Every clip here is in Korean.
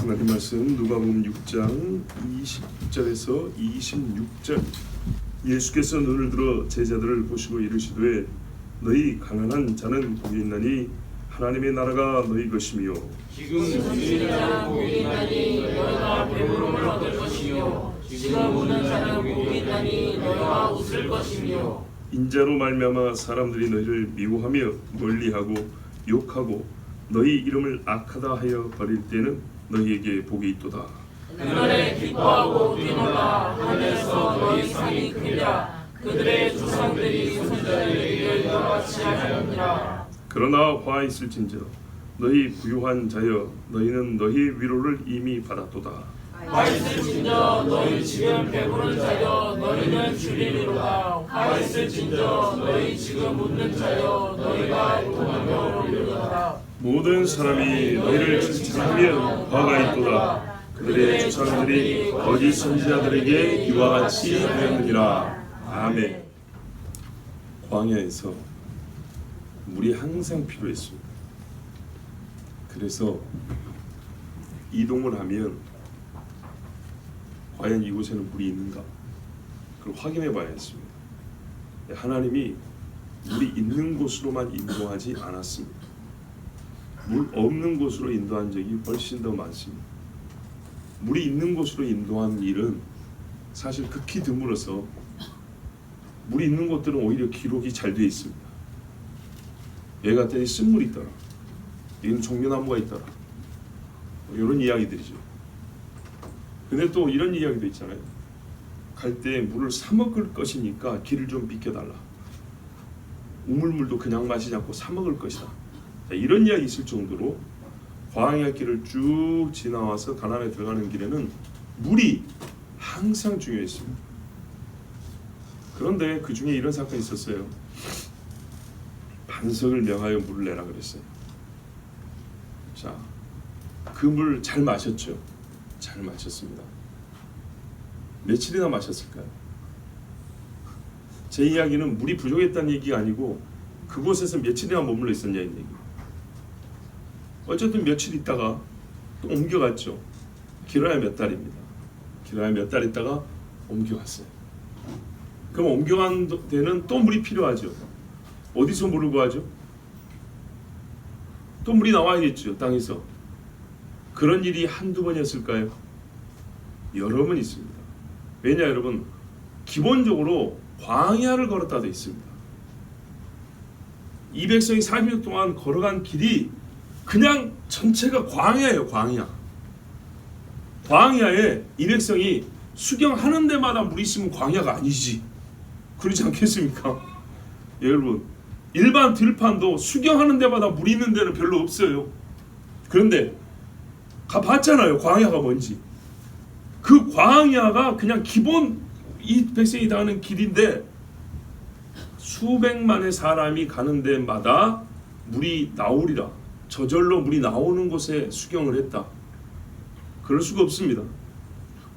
하나님 말씀 누가복음 6장 20절에서 26절. 예수께서 눈을 들어 제자들을 보시고 이르시되 너희 가난한 자는 복이 있나니 하나님의 나라가 너희 것이며 지금 주시는 자는 복이 있나니 너희가 배부름을 얻을 것이며 지금 우는 자는 복이 있나니 너희가 웃을 것이며 인자로 말미암아 사람들이 너희를 미워하며 멀리하고 욕하고 너희 이름을 악하다 하여 버릴 때는 너희에게 복이 있도다. 그날에 기뻐하고 뛰놀라 하늘에서 너희 상이 크리라. 그들의 조상들이 선지자들에게 이와 같이 하였느니라. 그러나 화 있을진저 너희 부유한 자여 너희는 너희 위로를 이미 받았도다. 화 있을진저 너희 지금 배부른 자여 너희는 주리리로다. 화 있을진저 너희 지금 웃는 자여 너희가 도망을 이루리로다. 모든 사람이 너희를 칭찬하면 화가 있도다. 그들의 조상들이 거짓 선지자들에게 이와 같이 하였느니라. 아멘. 광야에서 물이 항상 필요했습니다. 그래서 이동을 하면 과연 이곳에는 물이 있는가? 그걸 확인해 봐야 했습니다. 하나님이 물이 있는 곳으로만 인도하지 않았습니다. 물 없는 곳으로 인도한 적이 훨씬 더 많습니다. 물이 있는 곳으로 인도한 일은 사실 극히 드물어서 물이 있는 곳들은 오히려 기록이 잘 되어 있습니다. 여기 갔더니 쓴물이 있더라. 여기는 종려나무가 있더라. 이런 이야기들이죠. 근데 또 이런 이야기도 있잖아요. 갈 때 물을 사 먹을 것이니까 길을 좀 비켜달라. 우물물도 그냥 마시지 않고 사 먹을 것이다. 이런 이야기 있을 정도로 광야 길을 쭉 지나와서 가나안에 들어가는 길에는 물이 항상 중요했습니다. 그런데 그 중에 이런 사건이 있었어요. 반석을 명하여 물을 내라 그랬어요. 자, 그 물 잘 마셨죠? 잘 마셨습니다. 며칠이나 마셨을까요? 제 이야기는 물이 부족했다는 얘기가 아니고 그곳에서 며칠이나 머물러 있었냐는 얘기예요. 어쨌든 며칠 있다가 또 옮겨갔죠. 길어야 몇 달입니다. 길어야 몇 달 있다가 옮겨갔어요. 그럼 옮겨간 데는 또 물이 필요하죠. 어디서 물을 구하죠? 또 물이 나와야겠죠. 땅에서. 그런 일이 한두 번이었을까요? 여러 번 있습니다. 왜냐 여러분, 기본적으로 광야를 걸었다 되어 있습니다. 이 백성이 40년 동안 걸어간 길이 그냥 전체가 광야예요. 광야. 광야에 이 백성이 수경하는 데마다 물이 있으면 광야가 아니지. 그러지 않겠습니까? 여러분, 일반 들판도 수경하는 데마다 물이 있는 데는 별로 없어요. 그런데 가봤잖아요. 광야가 뭔지. 그 광야가 그냥 기본 이 백성이 다하는 길인데 수백만의 사람이 가는 데마다 물이 나오리라. 저절로 물이 나오는 곳에 수경을 했다. 그럴 수가 없습니다.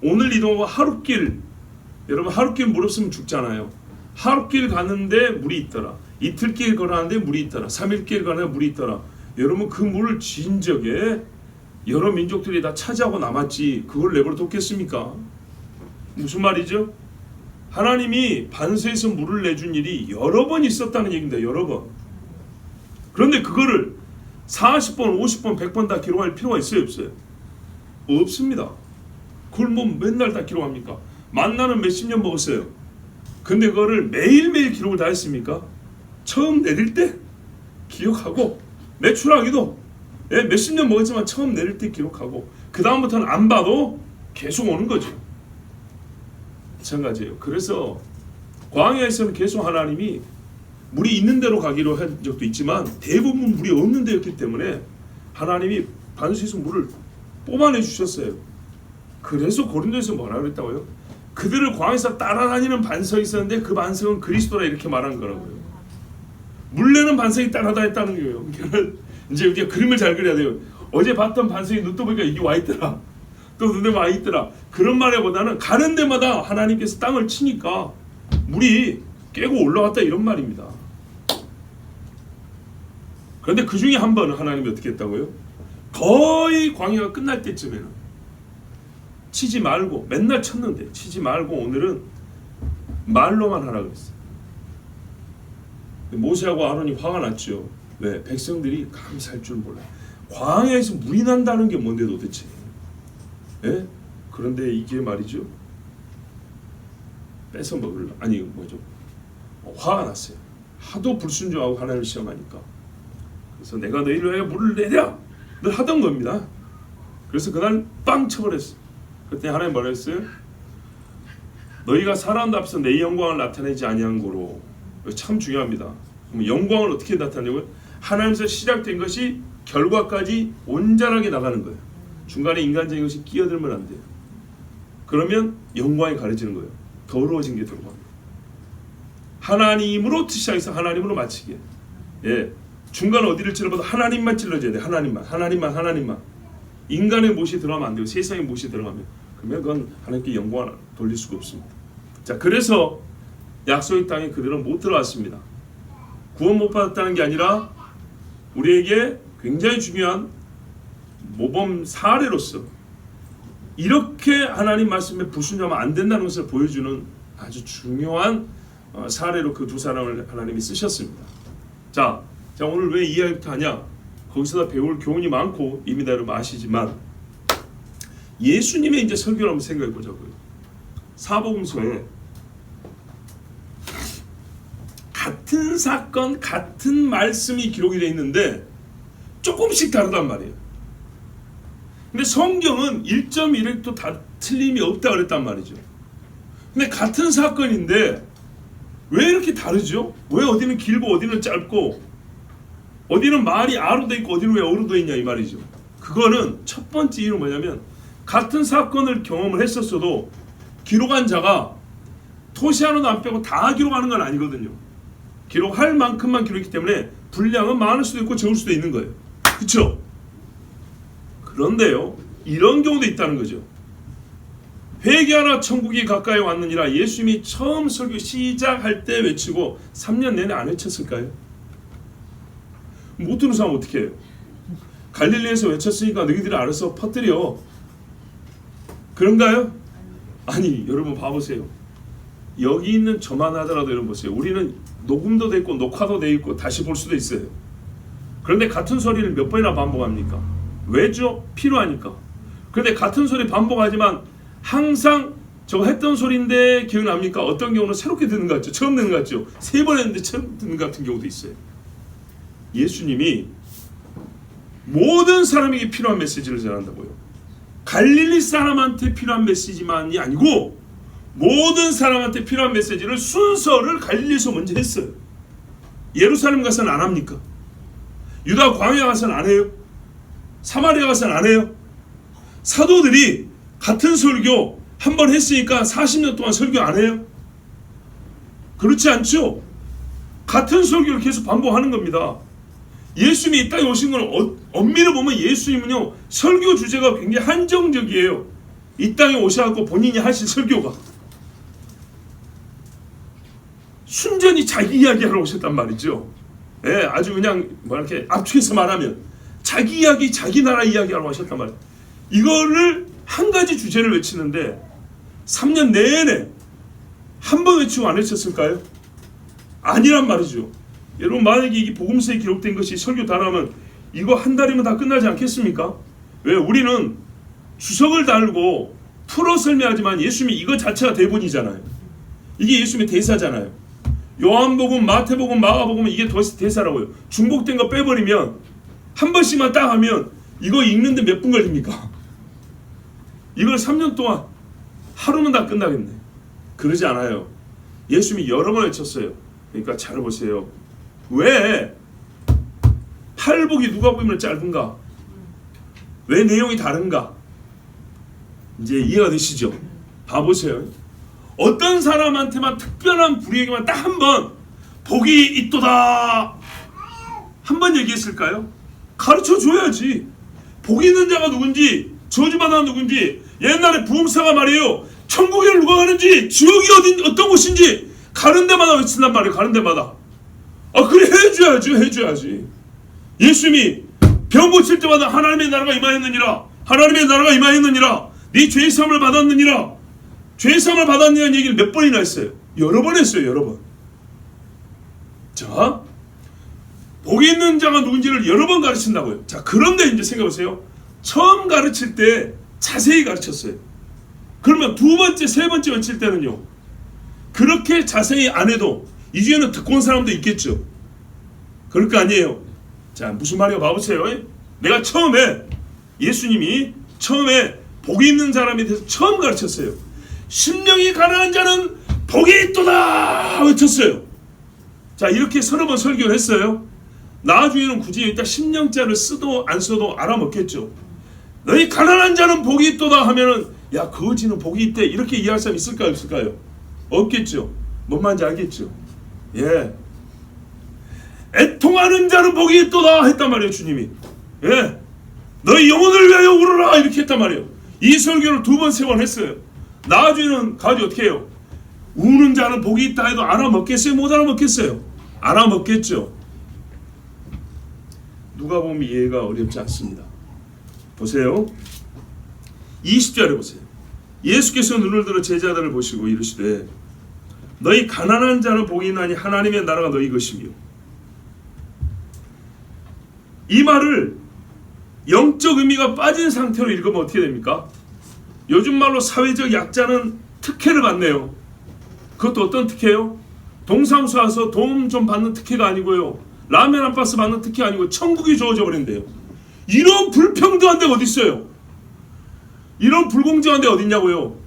오늘 이동하고 하룻길, 여러분 하룻길 물 없으면 죽잖아요. 하룻길 가는데 물이 있더라. 이틀길 걸어가는데 물이 있더라. 3일길 가는데 물이 있더라. 여러분 그 물을 진적에 여러 민족들이 다 차지하고 남았지 그걸 내버려 뒀겠습니까? 무슨 말이죠? 하나님이 반석에서 물을 내준 일이 여러 번 있었다는 얘기입니다. 여러 번. 그런데 그거를 40번, 50번, 100번 다 기록할 필요가 있어요? 없어요? 없습니다. 그걸 뭐 맨날 다 기록합니까? 만나는 몇십 년 먹었어요. 근데 그거를 매일매일 기록을 다 했습니까? 처음 내릴 때 기억하고 매출하기도 몇십 년 먹었지만 처음 내릴 때 기록하고 그 다음부터는 안 봐도 계속 오는 거죠. 마찬가지예요. 그래서 광야에서는 계속 하나님이 물이 있는 데로 가기로 한 적도 있지만 대부분 물이 없는 데였기 때문에 하나님이 반석에서 물을 뽑아내 주셨어요. 그래서 고린도에서 뭐라 그랬다고요? 그들을 광야에서 따라다니는 반석이 있었는데 그 반석은 그리스도라 이렇게 말한 거라고요. 물 내는 반석이 따라다녔다는 거예요. 이제 우리가 그림을 잘 그려야 돼요. 어제 봤던 반석이 눈 떠보니까 이게 와 있더라. 또 눈에 와 있더라. 그런 말보다는 가는 데마다 하나님께서 땅을 치니까 물이 깨고 올라왔다 이런 말입니다. 그런데 그 중에 한 번은 하나님이 어떻게 했다고요? 거의 광야가 끝날 때쯤에는 치지 말고, 맨날 쳤는데 치지 말고 오늘은 말로만 하라 그랬어요. 모세하고 아론이 화가 났죠. 왜? 백성들이 감사할 줄 몰라요. 광야에서 물이 난다는 게 뭔데 도대체? 예? 그런데 이게 말이죠, 뺏어 먹으려, 아니 뭐죠, 화가 났어요. 하도 불순종하고 하나님을 시험하니까. 그래서 내가 너희를 위하여 물을 내랴 늘 하던 겁니다. 그래서 그날 빵 쳐버렸어요. 그때 하나님 뭐라 했어요? 너희가 사람들 앞에서 내 영광을 나타내지 아니한 거로. 참 중요합니다. 그럼 영광을 어떻게 나타내냐고요? 하나님에서 시작된 것이 결과까지 온전하게 나가는 거예요. 중간에 인간적인 것이 끼어들면 안 돼요. 그러면 영광이 가려지는 거예요. 더러워진 게 들어갑니다. 하나님으로 시작해서 하나님으로 마치게. 예, 중간 어디를 찔러봐도 하나님만 찔러줘야 돼. 하나님만. 인간의 못이 들어가면 안 되고 세상의 못이 들어가면, 그러면 그건 하나님께 영광을 돌릴 수가 없습니다. 자, 그래서 약속의 땅에 그대로 못 들어왔습니다. 구원 못 받았다는 게 아니라 우리에게 굉장히 중요한 모범 사례로서 이렇게 하나님 말씀에 불순종하면 안 된다는 것을 보여주는 아주 중요한 사례로 그 두 사람을 하나님이 쓰셨습니다. 자, 오늘 왜 이 이야기부터 하냐? 거기서 배울 교훈이 많고 이미 다 여러분 아시지만, 예수님의 이제 설교를 한번 생각해 보자고요. 사복음서에 같은 사건, 같은 말씀이 기록이 되어 있는데 조금씩 다르단 말이에요. 근데 성경은 1.1획도 다 틀림이 없다 그랬단 말이죠. 근데 같은 사건인데 왜 이렇게 다르죠? 왜 어디는 길고 어디는 짧고, 어디는 말이 아로 돼 있고 어디는 왜 어로 돼 있냐 이 말이죠. 그거는 첫 번째 이유는 뭐냐면, 같은 사건을 경험을 했었어도 기록한 자가 토시 하나도 안 빼고 다 기록하는 건 아니거든요. 기록할 만큼만 기록했기 때문에 분량은 많을 수도 있고 적을 수도 있는 거예요. 그렇죠? 그런데요, 이런 경우도 있다는 거죠. 회개하라 천국이 가까이 왔느니라 예수님이 처음 설교 시작할 때 외치고 3년 내내 안 외쳤을까요? 못 듣는 사람 어떻게 해요? 갈릴리에서 외쳤으니까 너희들이 알아서 퍼뜨려, 그런가요? 아니, 여러분 봐보세요. 여기 있는 저만 하더라도 여러분 보세요. 우리는 녹음도 돼 있고 녹화도 돼 있고 다시 볼 수도 있어요. 그런데 같은 소리를 몇 번이나 반복합니까? 왜죠? 필요하니까. 그런데 같은 소리 반복하지만 항상 저거 했던 소리인데 기억납니까? 어떤 경우는 새롭게 듣는 것 같죠. 처음 듣는 것 같죠. 3번 했는데 처음 듣는 것 같은 경우도 있어요. 예수님이 모든 사람에게 필요한 메시지를 전한다고요. 갈릴리 사람한테 필요한 메시지만이 아니고 모든 사람한테 필요한 메시지를 순서를 갈릴리에서 먼저 했어요. 예루살렘 가서는 안 합니까? 유다 광야 가서는 안 해요? 사마리아 가서는 안 해요? 사도들이 같은 설교 한 번 했으니까 40년 동안 설교 안 해요? 그렇지 않죠? 같은 설교를 계속 반복하는 겁니다. 예수님이 이 땅에 오신 건 엄밀히 보면 예수님은요, 설교 주제가 굉장히 한정적이에요. 이 땅에 오셔갖고 본인이 하실 설교가 순전히 자기 이야기하러 오셨단 말이죠. 예, 아주 그냥 뭐 이렇게 압축해서 말하면 자기 이야기, 자기 나라 이야기하러 오셨단 말이에요. 이거를 한 가지 주제를 외치는데 3년 내내 한 번 외치고 안 외쳤을까요? 아니란 말이죠. 여러분, 만약에 이게 복음서에 기록된 것이 설교 다라면 이거 한 달이면 다 끝나지 않겠습니까? 왜? 우리는 주석을 달고 풀어 설명하지만 예수님이 이거 자체가 대본이잖아요. 이게 예수님의 대사잖아요. 요한복음, 마태복음, 마가복음 이게 대사라고요. 중복된 거 빼버리면 한 번씩만 딱 하면 이거 읽는데 몇 분 걸립니까? 이걸 3년 동안 하루면 다 끝나겠네. 그러지 않아요. 예수님이 여러 번 외쳤어요. 그러니까 잘 보세요. 왜 팔복이 누가복음은 짧은가? 왜 내용이 다른가? 이제 이해가 되시죠? 봐보세요. 어떤 사람한테만 특별한 불의에게만 딱 한 번 복이 있도다 한 번 얘기했을까요? 가르쳐 줘야지. 복이 있는 자가 누군지, 저주받아 누군지, 옛날에 부흥사가 말이에요, 천국에 누가 가는지, 지옥이 어떤 곳인지 가는 데마다 외친단 말이에요. 가는 데마다. 그래, 해줘야지. 예수님이 병 고칠 때마다 하나님의 나라가 임하였느니라, 하나님의 나라가 임하였느니라, 네 죄 사함을 받았느니라. 죄 사함을 받았느냐는 얘기를 몇 번이나 했어요? 여러 번 했어요. 여러 번. 자, 복이 있는 자가 누군지를 여러 번 가르친다고요. 자, 그런데 이제 생각해보세요. 처음 가르칠 때 자세히 가르쳤어요. 그러면 두 번째, 세 번째 외칠 때는요, 그렇게 자세히 안 해도 이 중에는 듣고 온 사람도 있겠죠. 그럴 거 아니에요. 자, 무슨 말이에요? 봐보세요. 내가 처음에, 예수님이 처음에 복이 있는 사람에 대해서 처음 가르쳤어요. 심령이 가난한 자는 복이 있도다 외쳤어요. 자, 이렇게 서너 번 설교를 했어요. 나중에는 굳이 일단 심령자를 쓰도 안 써도 알아먹겠죠. 너희 가난한 자는 복이 있도다 하면은, 야, 거지는 복이 있대, 이렇게 이해할 사람 있을까요? 없을까요? 없겠죠. 뭔 말인지 알겠죠. 예. 애통하는 자는 복이 있도다 했단 말이에요. 주님이. 예. 너희 영혼을 위하여 울어라 이렇게 했단 말이에요. 이 설교를 두 번, 세 번 했어요. 나중에는 가지 어떻게 해요? 우는 자는 복이 있다 해도 알아먹겠어요? 못 알아먹겠어요? 알아먹겠죠. 누가 보면 이해가 어렵지 않습니다. 보세요. 20절에 보세요. 예수께서 눈을 들어 제자들을 보시고 이르시되 너희 가난한 자는 복이 있나니 하나님의 나라가 너희 것이며. 이 말을 영적 의미가 빠진 상태로 읽으면 어떻게 됩니까? 요즘 말로 사회적 약자는 특혜를 받네요. 그것도 어떤 특혜요? 동사무소 와서 도움 좀 받는 특혜가 아니고요, 라면 한 박스 받는 특혜가 아니고 천국이 주어져 버린대요. 이런 불평등한 데가 어디 있어요? 이런 불공정한 데 어디 있냐고요?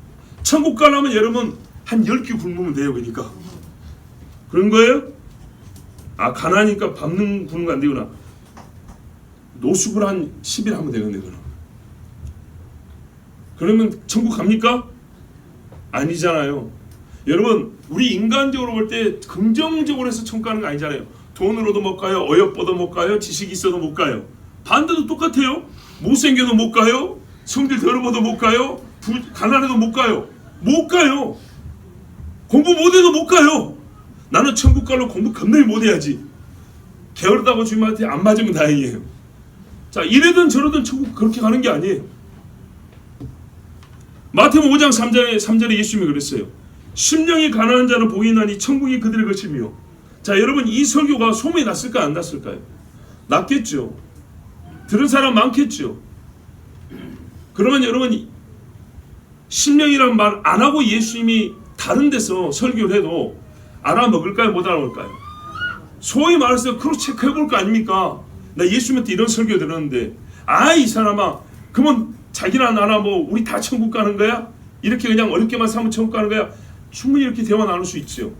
천국 가려면 여러분 한 10끼 굶으면 돼요. 그러니까 그런 거예요? 아, 가난하니까 굶는 거 안 되구나. 노숙을 한 10일 하면 되겠네. 그러면 천국 갑니까? 아니잖아요. 여러분, 우리 인간적으로 볼 때 긍정적으로 해서 천국 가는 거 아니잖아요. 돈으로도 못 가요, 어여뻐도 못 가요, 지식이 있어도 못 가요. 반대도 똑같아요. 못생겨도 못 가요, 성질 더러워도 못 가요, 가난해도 못 가요. 못 가요. 공부 못해도 못 가요. 나는 천국 가려고 공부 겁나게 못해야지. 게으르다고 주님한테 안 맞으면 다행이에요. 자, 이래든 저러든 천국 그렇게 가는 게 아니에요. 마태복음 5장 3절에 예수님이 그랬어요. 심령이 가난한 자는 복이 있나니 천국이 그들의 것이며. 자, 여러분, 이 설교가 소문이 났을까요? 안 났을까요? 났겠죠. 들은 사람 많겠죠. 그러면 여러분, 심령이란 말 안 하고 예수님이 다른 데서 설교를 해도 알아먹을까요? 못 알아먹을까요? 소위 말해서 크로스 체크 해볼 거 아닙니까? 나 예수님한테 이런 설교 들었는데, 이 사람아, 그러면 자기나 나나 뭐 우리 다 천국 가는 거야? 이렇게 그냥 어렵게만 살면 천국 가는 거야? 충분히 이렇게 대화 나눌 수 있죠.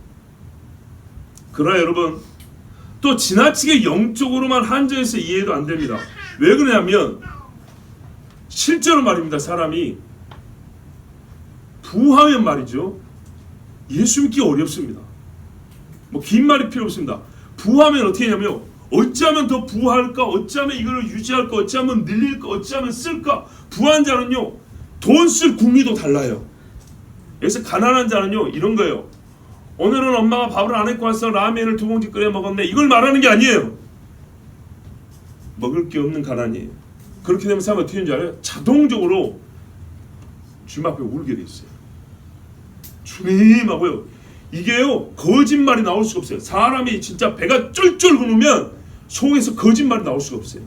그러나 여러분, 또 지나치게 영적으로만 한정해서 이해도 안 됩니다. 왜 그러냐면 실제로 말입니다. 사람이 부하면 말이죠, 예수 믿기 어렵습니다. 뭐 긴 말이 필요 없습니다. 부하면 어떻게 하냐면, 어찌하면 더 부할까, 어찌하면 이거를 유지할까, 어찌하면 늘릴까, 어찌하면 쓸까. 부한 자는요, 돈 쓸 궁리도 달라요. 그래서 가난한 자는요, 이런 거예요. 오늘은 엄마가 밥을 안 해고 와서 라면을 2봉지 끓여 먹었네, 이걸 말하는 게 아니에요. 먹을 게 없는 가난이에요. 그렇게 되면 사람은 어떻게 되는지 알아요? 자동적으로 주님 앞에 울게 돼 있어요. 주님 하고요. 이게요, 거짓말이 나올 수가 없어요. 사람이 진짜 배가 쫄쫄 굶으면 속에서 거짓말이 나올 수가 없어요.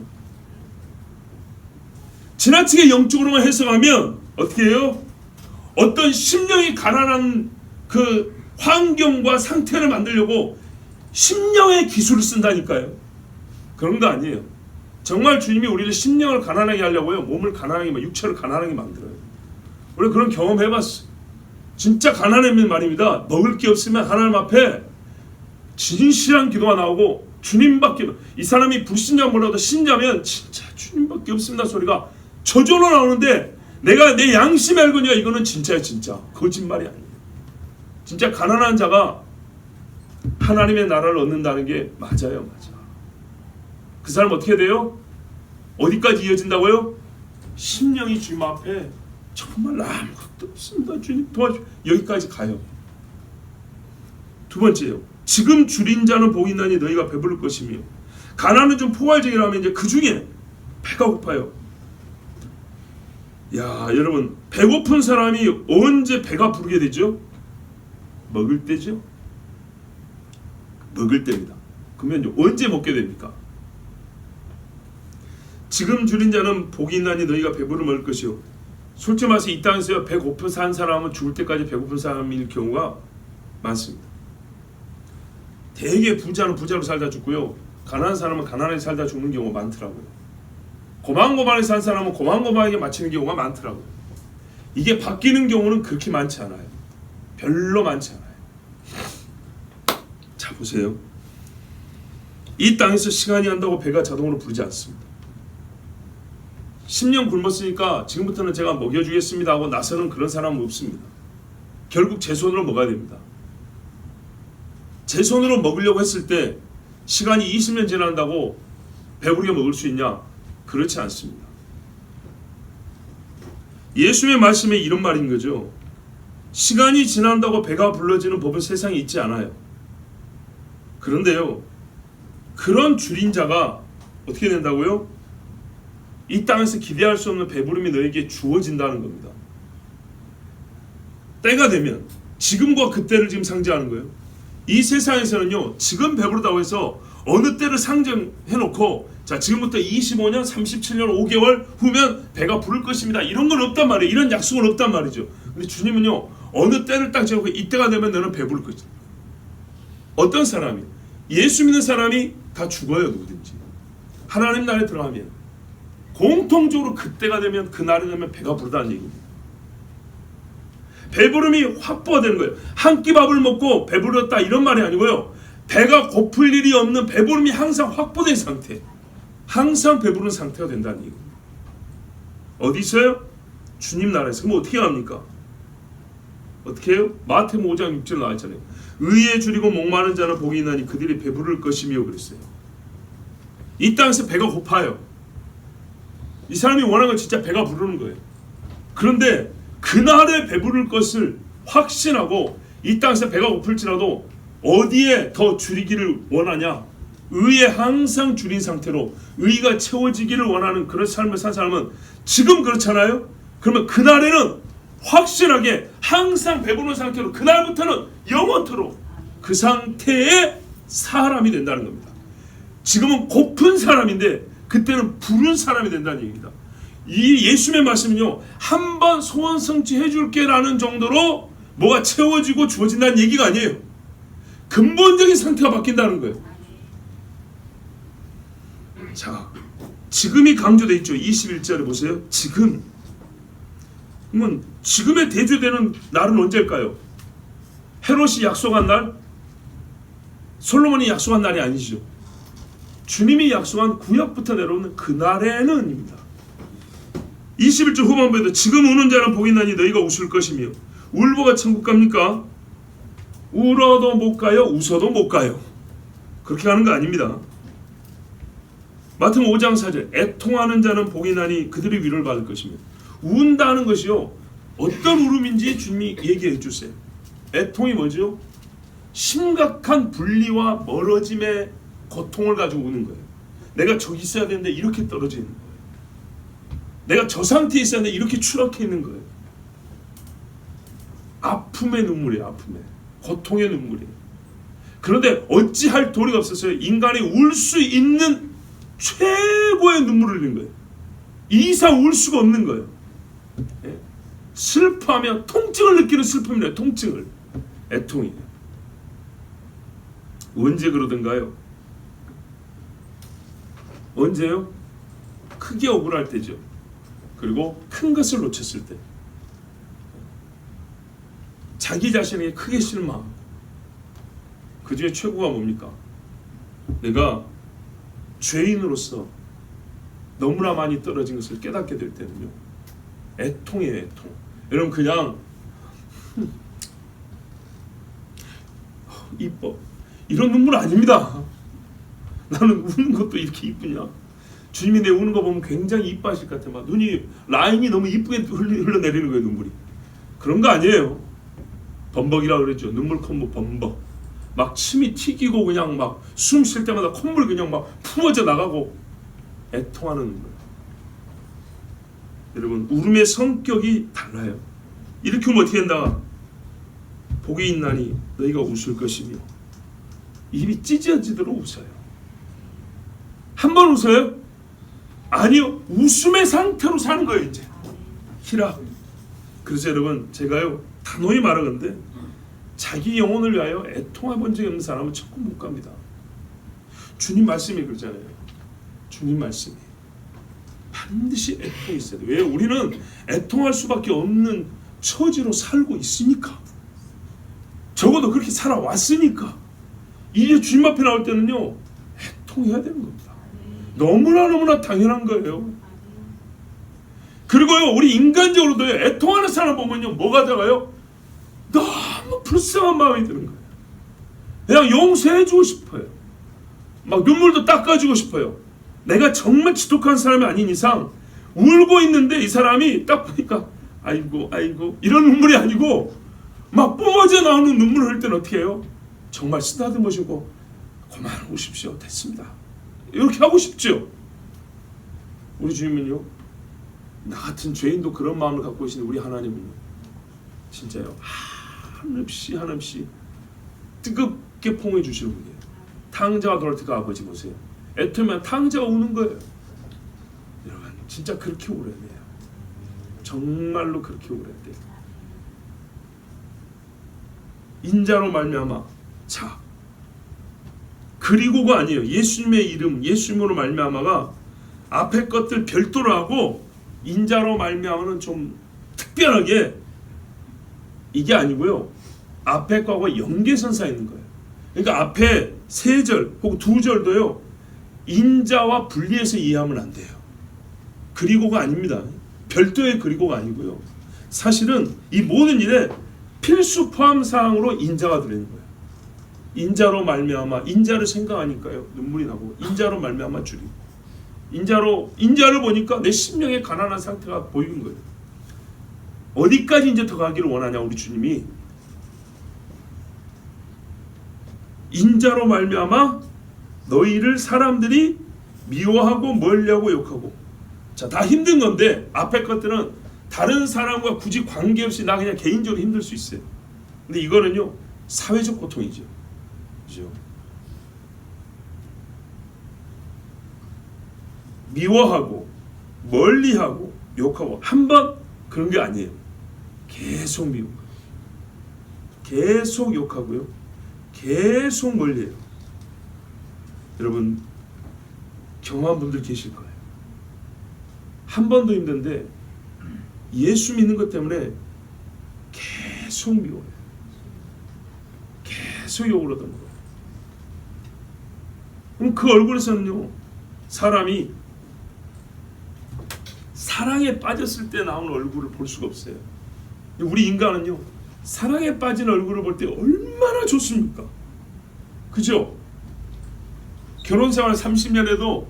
지나치게 영적으로만 해석하면 어떻게 해요? 어떤 심령이 가난한 그 환경과 상태를 만들려고 심령의 기술을 쓴다니까요. 그런 거 아니에요. 정말 주님이 우리를 심령을 가난하게 하려고요, 몸을 가난하게, 육체를 가난하게 만들어요. 우리 그런 경험 해봤어. 진짜 가난하면 말입니다, 먹을 게 없으면 하나님 앞에 진실한 기도가 나오고, 주님밖에, 이 사람이 불신자 몰라도 신자면 진짜 주님밖에 없습니다 소리가 저절로 나오는데, 내가 내 양심에 알거니와 이거는 진짜야. 진짜 거짓말이 아니에요. 진짜 가난한 자가 하나님의 나라를 얻는다는 게 맞아요. 맞아. 그 사람 어떻게 돼요? 어디까지 이어진다고요? 심령이 주님 앞에 정말 아무것도 없습니다, 주님 도와주, 여기까지 가요. 두 번째요, 지금 줄인 자는 복이 있나니 너희가 배부를 것이며. 가난은 좀 포괄적이라면 이제 그 중에 배가 고파요. 야, 여러분, 배고픈 사람이 언제 배가 부르게 되죠? 먹을 때죠. 먹을 때입니다. 그러면 언제 먹게 됩니까? 지금 줄인 자는 복이 있나니 너희가 배부르 먹을 것이요. 솔직히 말해서 이 땅에서 배고픈 산 사람은 죽을 때까지 배고픈 사람일 경우가 많습니다. 대개 부자는 부자로 살다 죽고요, 가난한 사람은 가난하게 살다 죽는 경우가 많더라고요. 고만고만하게 산 사람은 고만고만하게 마치는 경우가 많더라고요. 이게 바뀌는 경우는 그렇게 많지 않아요. 별로 많지 않아요. 자, 보세요. 이 땅에서 시간이 한다고 배가 자동으로 부르지 않습니다. 10년 굶었으니까 지금부터는 제가 먹여주겠습니다 하고 나서는 그런 사람은 없습니다. 결국 제 손으로 먹어야 됩니다. 제 손으로 먹으려고 했을 때 시간이 20년 지난다고 배부르게 먹을 수 있냐? 그렇지 않습니다. 예수의 말씀에 이런 말인 거죠. 시간이 지난다고 배가 불러지는 법은 세상에 있지 않아요. 그런데요, 그런 줄인 자가 어떻게 된다고요? 이 땅에서 기대할 수 없는 배부름이 너에게 주어진다는 겁니다. 때가 되면, 지금과 그때를 지금 상징하는 거예요. 이 세상에서는요, 지금 배부르다고 해서 어느 때를 상정해놓고 자, 지금부터 25년, 37년, 5개월 후면 배가 부를 것입니다, 이런 건 없단 말이에요. 이런 약속은 없단 말이죠. 근데 주님은요, 어느 때를 딱 정하고 이때가 되면 너는 배부를 것이다. 어떤 사람이, 예수 믿는 사람이 다 죽어요. 누구든지 하나님 나라에 들어가면 공통적으로 그때가 되면, 그날이 되면 배가 부르다는 얘기입니다. 배부름이 확보가 되는 거예요. 한 끼 밥을 먹고 배부르다 이런 말이 아니고요, 배가 고플 일이 없는 배부름이 항상 확보된 상태, 항상 배부른 상태가 된다는 얘기입니다. 어디 있어요? 주님 나라에서. 그럼 어떻게 합니까? 어떻게 해요? 마태복음 5장 6절 나와있잖아요. 의에 줄이고 목마른 자는 복이 있나니 그들이 배부를 것이며 그랬어요. 이 땅에서 배가 고파요. 이 사람이 원하는 건 진짜 배가 부르는 거예요. 그런데 그날에 배부를 것을 확신하고 이 땅에서 배가 고플지라도 어디에 더 줄이기를 원하냐? 의에 항상 줄인 상태로 의가 채워지기를 원하는 그런 삶을 산 사람은 지금 그렇잖아요. 그러면 그날에는 확실하게 항상 배부른 상태로, 그날부터는 영원토록 그 상태의 사람이 된다는 겁니다. 지금은 고픈 사람인데 그때는 부른 사람이 된다는 얘기입니다. 이 예수님의 말씀은요, 한번 소원 성취해 줄게 라는 정도로 뭐가 채워지고 주어진다는 얘기가 아니에요. 근본적인 상태가 바뀐다는 거예요. 자, 지금이 강조되어 있죠. 21절에 보세요. 지금. 그러면 지금의 대조되는 날은 언제일까요? 헤롯이 약속한 날? 솔로몬이 약속한 날이 아니죠. 주님이 약속한 구약부터 내려오는 그 날에는입니다. 21절 후반부에도 지금 우는 자는 복이 나니 너희가 웃을 것이며, 울보가 천국 갑니까? 울어도 못 가요, 웃어도 못 가요. 그렇게 가는 거 아닙니다. 마태복음 5장 4절 애통하는 자는 복이 나니 그들이 위로를 받을 것이며, 운다는 것이요, 어떤 울음인지 주님이 얘기해 주세요. 애통이 뭐죠? 심각한 분리와 멀어짐의 고통을 가지고 우는 거예요. 내가 저기 있어야 되는데 이렇게 떨어져 있는 거예요. 내가 저 상태에 있어야 되는데 이렇게 추락해 있는 거예요. 아픔의 눈물이에요. 아픔의, 고통의 눈물이에요. 그런데 어찌할 도리가 없었어요. 인간이 울 수 있는 최고의 눈물을 흘린 거예요. 이 이상 울 수가 없는 거예요. 슬퍼하면 통증을 느끼는 슬픔이래요. 통증을. 애통이에요. 언제 그러던가요? 언제요? 크게 억울할 때죠. 그리고 큰 것을 놓쳤을 때, 자기 자신에게 크게 실망. 그 중에 최고가 뭡니까? 내가 죄인으로서 너무나 많이 떨어진 것을 깨닫게 될 때는요, 애통이에요. 애통. 여러분, 그냥 이뻐, 이런 눈물 아닙니다. 나는 우는 것도 이렇게 이쁘냐? 주님이 내 우는 거 보면 굉장히 이뻐하실 것 같아. 막 눈이 라인이 너무 이쁘게 흘러내리는 거예요. 눈물이. 그런 거 아니에요. 범벅이라고 그랬죠. 눈물 콧물 범벅. 막 침이 튀기고 그냥 막 숨 쉴 때마다 콧물 그냥 막 품어져 나가고 애통하는 눈물. 여러분 울음의 성격이 달라요. 이렇게 하면 어떻게 된다? 복이 있나니 너희가 웃을 것이며 입이 찢어지도록 웃어요. 한 번 웃어요? 아니요. 웃음의 상태로 사는 거예요. 이제 희락. 그래서 여러분 제가요 단호히 말하건대 자기 영혼을 위하여 애통해 본 적이 없는 사람은 천국 못 갑니다. 주님 말씀이 그러잖아요. 주님 말씀이 반드시 애통이 있어야 돼요. 왜? 우리는 애통할 수밖에 없는 처지로 살고 있으니까. 적어도 그렇게 살아왔으니까. 이제 주님 앞에 나올 때는요 애통해야 되는 겁니다. 너무나 당연한 거예요. 그리고요 우리 인간적으로도 애통하는 사람 보면요 뭐가 다가요? 너무 불쌍한 마음이 드는 거예요. 그냥 용서해주고 싶어요. 막 눈물도 닦아주고 싶어요. 내가 정말 지독한 사람이 아닌 이상 울고 있는데 이 사람이 딱 보니까 아이고 이런 눈물이 아니고 막 뿜어져 나오는 눈물을 흘릴 때는 어떻게 해요? 정말 쓰다듬으시고 그만하십시오. 됐습니다. 이렇게 하고 싶죠. 우리 주님은요 나 같은 죄인도 그런 마음을 갖고 계신 우리 하나님은요 진짜요 한없이 뜨겁게 포옹해 주시는 분이에요. 탕자와 도르트가 아버지 보세요. 애터면 탕자가 우는 거예요. 여러분 진짜 그렇게 울어야 돼요. 정말로 그렇게 울어야 돼요. 인자로 말미암아 자 그리고가 아니에요. 예수님의 이름 예수님으로 말미암아가 앞에 것들 별도로 하고 인자로 말미암아는 좀 특별하게 이게 아니고요. 앞에 거하고 연계선상 있는 거예요. 그러니까 앞에 3절 혹은 2절도요. 인자와 분리해서 이해하면 안 돼요. 그리고가 아닙니다. 별도의 그리고가 아니고요. 사실은 이 모든 일에 필수 포함 사항으로 인자가 들어있는 거예요. 인자로 말미암아 인자를 생각하니까요. 눈물이 나고 인자로 말미암아 줄이고 인자를 보니까 내 심령의 가난한 상태가 보이는 거예요. 어디까지 이제 더 가기를 원하냐 우리 주님이 인자로 말미암아 너희를 사람들이 미워하고 멀리하고 욕하고 자 다 힘든 건데 앞에 것들은 다른 사람과 굳이 관계없이 나 그냥 개인적으로 힘들 수 있어요. 근데 이거는요 사회적 고통이죠. 그죠? 미워하고 멀리하고 욕하고 한 번 그런 게 아니에요. 계속 미워요. 계속 욕하고요. 계속 멀리해요. 여러분 경험한 분들 계실 거예요. 한 번도 힘든데 예수 믿는 것 때문에 계속 미워요. 계속 욕을 하던 거예요. 그럼 그 얼굴에서는요 사람이 사랑에 빠졌을 때 나오는 얼굴을 볼 수가 없어요. 우리 인간은요 사랑에 빠진 얼굴을 볼 때 얼마나 좋습니까? 그죠? 결혼생활 30년 해도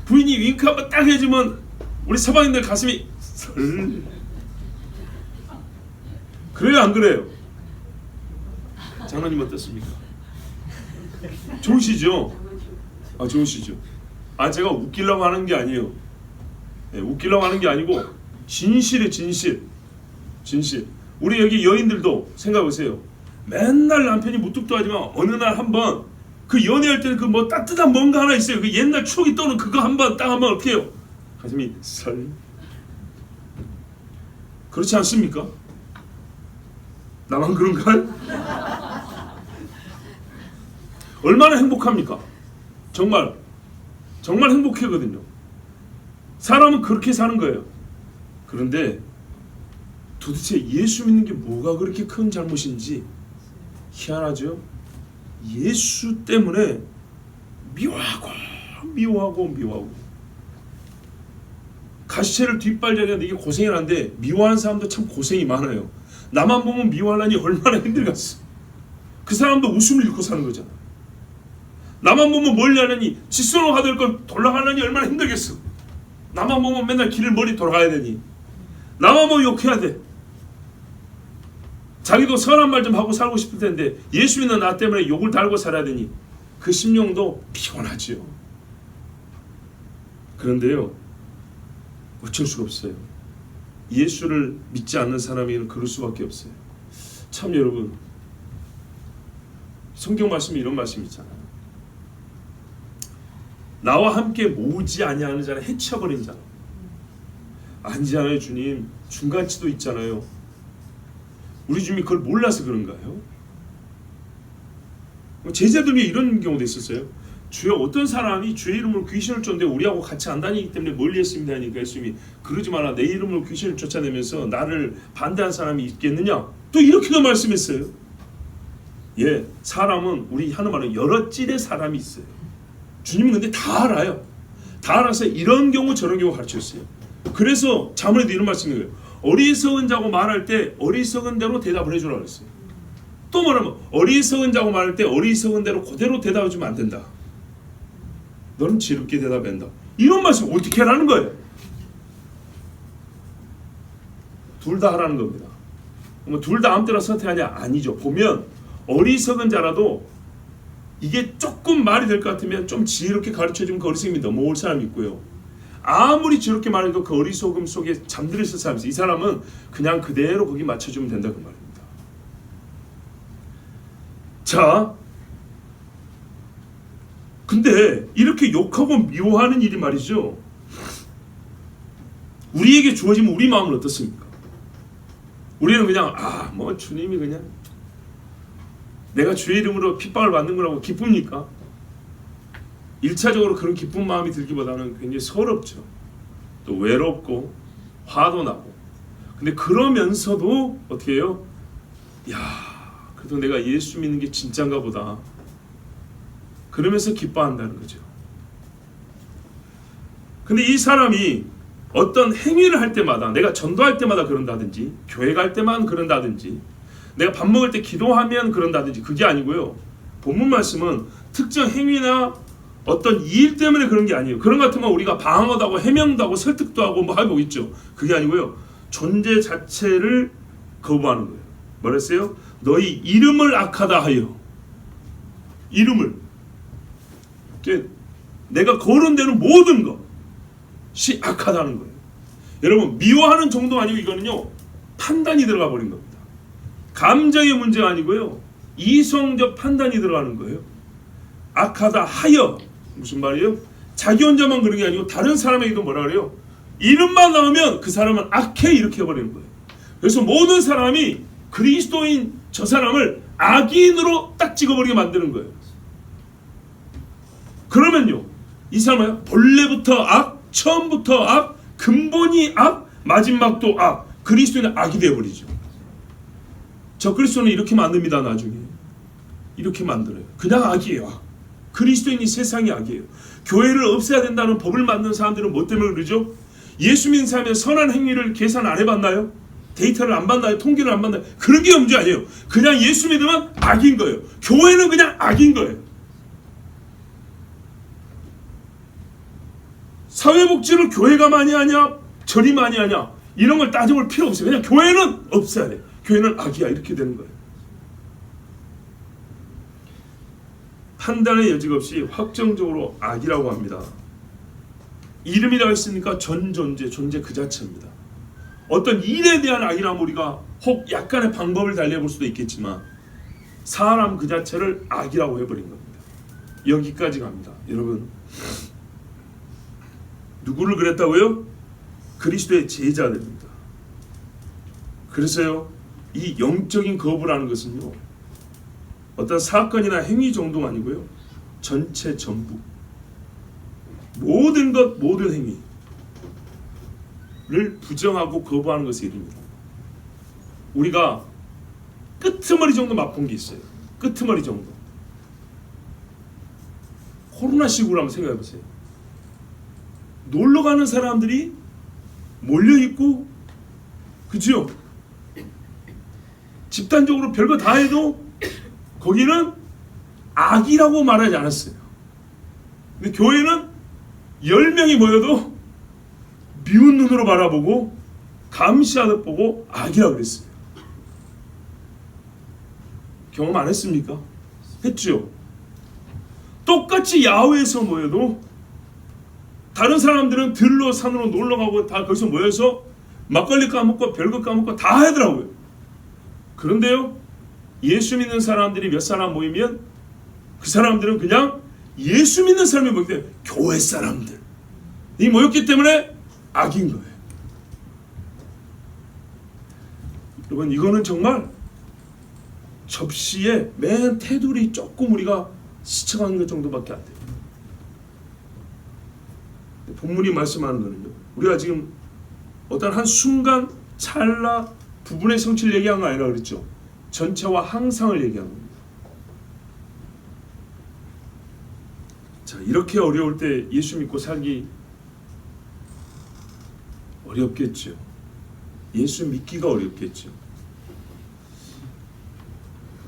부인이 윙크 한번 딱 해주면 우리 서방님들 가슴이 설. 그래요 안 그래요? 장로님 어떻습니까? 좋으시죠? 좋으시죠? 제가 웃기려고 하는 게 아니에요. 웃기려고 하는 게 아니고 진실이에요. 진실. 우리 여기 여인들도 생각해보세요. 맨날 남편이 무뚝도 하지만 어느 날 한번 그 연애할 때는 그 뭐 따뜻한 뭔가 하나 있어요. 그 옛날 추억이 떠오르는 그거 한번 딱 한번 어떻게 해요? 가슴이 설. 그렇지 않습니까? 나만 그런가요? 얼마나 행복합니까? 정말 행복하거든요. 사람은 그렇게 사는 거예요. 그런데 도대체 예수 믿는 게 뭐가 그렇게 큰 잘못인지 희한하죠? 예수 때문에 미워하고 가시채를 뒷발자기가 이게 고생이라는데 미워하는 사람도 참 고생이 많아요. 나만 보면 미워하려니 얼마나 힘들겠어. 그 사람도 웃음을 잃고 사는 거잖아. 나만 보면 멀리하려니 직선으로 가야 될 건 돌아가려니 얼마나 힘들겠어. 나만 보면 맨날 길을 멀리 돌아가야 되니 나만 보면 욕해야 돼. 자기도 선한 말 좀 하고 살고 싶을 텐데 예수 믿는 나 때문에 욕을 달고 살아야 되니 그 심령도 피곤하지요. 그런데요 어쩔 수가 없어요. 예수를 믿지 않는 사람에게는 그럴 수밖에 없어요. 참 여러분, 성경 말씀에 이런 말씀이 있잖아요. 나와 함께 모으지 아니하는 자는 해쳐버린 자. 아니잖아요 주님. 중간치도 있잖아요. 우리 주님이 그걸 몰라서 그런가요? 제자들 중에 이런 경우도 있었어요. 주여, 어떤 사람이 주의 이름으로 귀신을 쫓는데 우리하고 같이 안 다니기 때문에 멀리 했습니다 하니까 예수님이 그러지 마라. 내 이름으로 귀신을 쫓아내면서 나를 반대한 사람이 있겠느냐? 또 이렇게도 말씀했어요. 예, 사람은 우리 하는 말은 여러 찔의 사람이 있어요. 주님은 근데 다 알아요. 다 알아서 이런 경우 저런 경우 가르쳤어요. 그래서 자문에도 이런 말씀이에요. 어리석은 자고 말할 때 어리석은 대로 대답을 해주라고 했어요. 또 말하면 어리석은 자고 말할 때 어리석은 대로 그대로 대답해주면 안 된다. 너는 지혜롭게 대답한다. 이런 말씀 어떻게 하라는 거예요? 둘 다 하라는 겁니다. 그럼 둘 다 아무 때나 선택하냐? 아니죠. 보면 어리석은 자라도 이게 조금 말이 될 것 같으면 좀 지혜롭게 가르쳐주면 그 어리석음이 넘어올 사람이 있고요. 아무리 지혜롭게 말해도 그 어리석음 속에 잠들어 있을 사람이 있어요. 이 사람은 그냥 그대로 거기 맞춰주면 된다 그 말입니다. 자, 근데 이렇게 욕하고 미워하는 일이 말이죠, 우리에게 주어지면 우리 마음은 어떻습니까? 우리는 그냥 뭐 주님이 그냥 내가 주의 이름으로 핍박을 받는 거라고 기쁩니까? 1차적으로 그런 기쁜 마음이 들기보다는 굉장히 서럽죠. 또 외롭고 화도 나고. 근데 그러면서도 어떻게 해요? 야, 그래도 내가 예수 믿는 게 진짠가 보다. 그러면서 기뻐한다는 거죠. 근데 이 사람이 어떤 행위를 할 때마다, 내가 전도할 때마다 그런다든지, 교회 갈 때만 그런다든지, 내가 밥 먹을 때 기도하면 그런다든지, 그게 아니고요. 본문 말씀은 특정 행위나 어떤 일 때문에 그런 게 아니에요. 그런 것 같으면 우리가 방어도 하고 해명도 하고 설득도 하고 뭐 하고 있죠. 그게 아니고요. 존재 자체를 거부하는 거예요. 뭐랬어요? 너희 이름을 악하다 하여. 이름을. 내가 거론되는 모든 것이 악하다는 거예요. 여러분, 미워하는 정도가 아니고 이거는요, 판단이 들어가 버린 겁니다. 감정의 문제가 아니고요, 이성적 판단이 들어가는 거예요. 악하다 하여. 무슨 말이에요? 자기 혼자만 그런 게 아니고 다른 사람에게도 뭐라 그래요? 이름만 나오면 그 사람은 악해, 이렇게 해버리는 거예요. 그래서 모든 사람이 그리스도인 저 사람을 악인으로 딱 찍어버리게 만드는 거예요. 그러면요, 이 사람은 본래부터 악, 처음부터 악, 근본이 악, 마지막도 악, 그리스도인은 악이 되어버리죠. 저 그리스도는 이렇게 만듭니다. 나중에 이렇게 만들어요. 그냥 악이에요. 악. 그리스도인이 세상이 악이에요. 교회를 없애야 된다는 법을 만든 사람들은 뭐 때문에 그러죠? 예수 믿는 사람의 선한 행위를 계산 안 해봤나요? 데이터를 안 받나요? 통계를 안 받나요? 그런 게 문제 아니에요. 그냥 예수 믿으면 악인 거예요. 교회는 그냥 악인 거예요. 사회복지를 교회가 많이 하냐, 절이 많이 하냐, 이런 걸 따져볼 필요 없어요. 그냥 교회는 없어야 돼. 교회는 악이야, 이렇게 되는 거예요. 판단의 여지가 없이 확정적으로 악이라고 합니다. 이름이라고 했으니까 전 존재, 존재 그 자체입니다. 어떤 일에 대한 악이라면 우리가 혹 약간의 방법을 달려볼 수도 있겠지만 사람 그 자체를 악이라고 해버린 겁니다. 여기까지 갑니다. 여러분, 누구를 그랬다고요? 그리스도의 제자들입니다. 그래서요, 이 영적인 거부라는 것은요, 어떤 사건이나 행위 정도가 아니고요, 전체 전부, 모든 것, 모든 행위를 부정하고 거부하는 것에 이릅니다. 우리가 끄트머리 정도 맛본 게 있어요. 끄트머리 정도. 코로나 시국을 한번 생각해 보세요. 놀러 가는 사람들이 몰려 있고, 그죠? 집단적으로 별거 다 해도 거기는 악이라고 말하지 않았어요. 근데 교회는 10명이 모여도 미운 눈으로 바라보고 감시하듯 보고 악이라고 그랬어요. 경험 안 했습니까? 했죠. 똑같이 야외에서 모여도 다른 사람들은 들로 산으로 놀러 가고 다 거기서 모여서 막걸리 까먹고 별거 까먹고 다 하더라고요. 그런데요, 예수 믿는 사람들이 몇 사람 모이면 그 사람들은 그냥 예수 믿는 사람이 모이는데 교회 사람들이 모였기 때문에 악인 거예요. 여러분, 이거는 정말 접시에 맨 테두리 조금 우리가 스쳐가는 것 정도밖에 안 돼요. 본문이 말씀하는 거는요, 우리가 지금 어떤 한 순간 찰나 부분의 성취를 얘기한 거 아니라 그랬죠. 전체와 항상을 얘기한 겁니다. 자, 이렇게 어려울 때 예수 믿고 살기 어렵겠죠. 예수 믿기가 어렵겠죠.